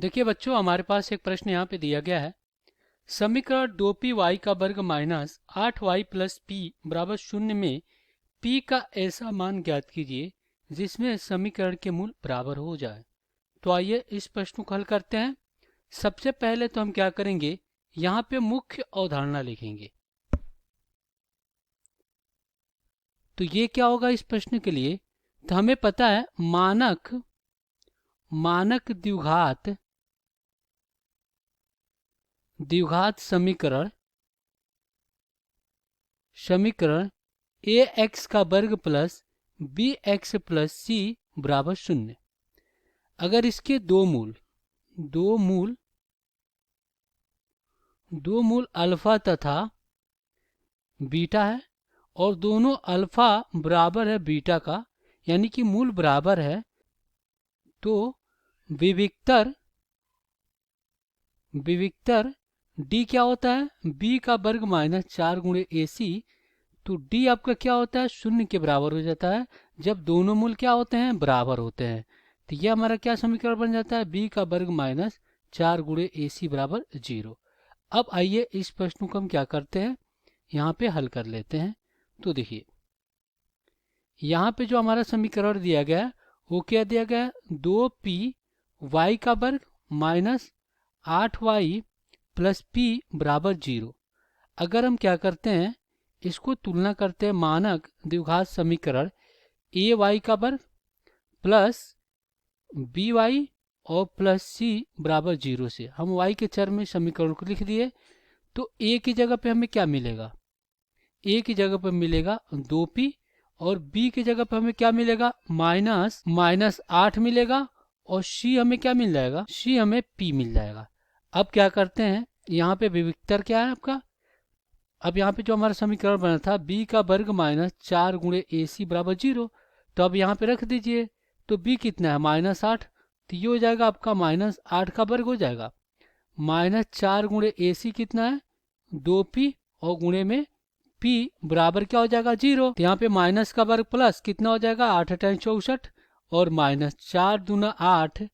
देखिए बच्चों, हमारे पास एक प्रश्न यहाँ पे दिया गया है। समीकरण 2py का वर्ग माइनस 8y प्लस पी बराबर 0 में p का ऐसा मान ज्ञात कीजिए जिसमें समीकरण के मूल बराबर हो जाए। तो आइए इस प्रश्न को हल करते हैं। सबसे पहले तो हम क्या करेंगे, यहाँ पे मुख्य अवधारणा लिखेंगे। तो ये क्या होगा इस प्रश्न के लिए, तो हमें पता है मानक द्विघात समीकरण ए एक्स का वर्ग प्लस बी एक्स प्लस सी बराबर 0। अगर इसके दो मूल अल्फा तथा बीटा है और दोनों अल्फा बराबर है बीटा का, यानी कि मूल बराबर है, तो विविक्तर डी क्या होता है, बी का वर्ग माइनस 4 गुणे ए सी। तो डी आपका क्या होता है, 0 के बराबर हो जाता है जब दोनों मूल क्या होते हैं, बराबर होते हैं। तो यह हमारा क्या समीकरण बन जाता है, बी का वर्ग माइनस 4 गुणे ए सी बराबर 0। अब आइए इस प्रश्न को हम क्या करते हैं, यहाँ पे हल कर लेते हैं। तो देखिए यहाँ पे जो हमारा समीकरण दिया गया है वो क्या दिया गया है, 2p y का वर्ग माइनस 8y प्लस p बराबर 0। अगर हम क्या करते हैं, इसको तुलना करते हैं मानक द्विघात समीकरण ए वाई का वर्ग प्लस बी वाई और प्लस सी बराबर 0 से। हम y के चर में समीकरण को लिख दिए। तो a की जगह पे हमें क्या मिलेगा, a की जगह पर मिलेगा 2p और b की जगह पर हमें क्या मिलेगा, माइनस 8 मिलेगा और c हमें क्या मिल जाएगा, c हमें p मिल जाएगा। अब क्या करते हैं, यहाँ पे विविक्तर क्या है आपका, अब यहाँ पे जो हमारा समीकरण बना था b का वर्ग माइनस 4 गुणे ए सी बराबर 0, तो अब यहाँ पे रख दीजिए। तो b कितना है, माइनस 8, तो ये हो जाएगा आपका माइनस 8 का वर्ग हो जाएगा। माइनस 4 गुणे ए सी कितना है, 2p और गुणे में p बराबर क्या हो जाएगा, 0। तो यहाँ पे माइनस का वर्ग प्लस कितना हो जाएगा, 8 अठाई 64 और माइनस 4 दूना 8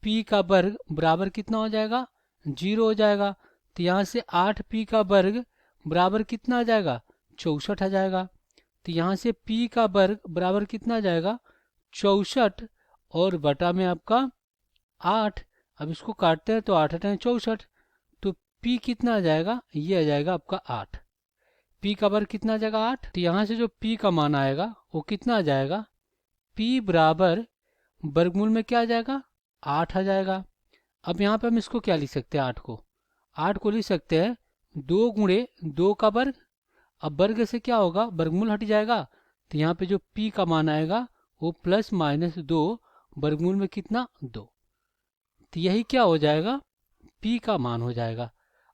p का वर्ग बराबर कितना हो जाएगा, 0 हो जाएगा। तो यहाँ से 8p का वर्ग बराबर कितना आ जाएगा, 64 आ जाएगा। तो यहाँ से p का वर्ग बराबर कितना आ जाएगा, 64 और बटा में आपका 8। अब इसको काटते हैं तो 8 अठाई 64, तो p कितना आ जाएगा, ये आ जाएगा आपका 8। p का वर्ग कितना आ जाएगा, 8। तो यहाँ से जो p का मान आएगा वो कितना आ जाएगा, p बराबर वर्गमूल में क्या आ जाएगा, 8 आ जाएगा। अब यहाँ पे हम इसको क्या लिख सकते हैं, 8 को लिख सकते हैं 2 गुणे 2 का वर्ग। अब वर्ग से क्या होगा, वर्गमूल हट जाएगा। तो यहाँ पे जो p का मान आएगा वो प्लस माइनस 2 वर्गमूल में कितना, 2। तो यही क्या हो जाएगा, p का मान हो जाएगा।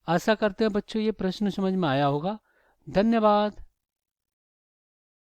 आशा करते हैं बच्चों ये प्रश्न समझ में आया होगा। धन्यवाद।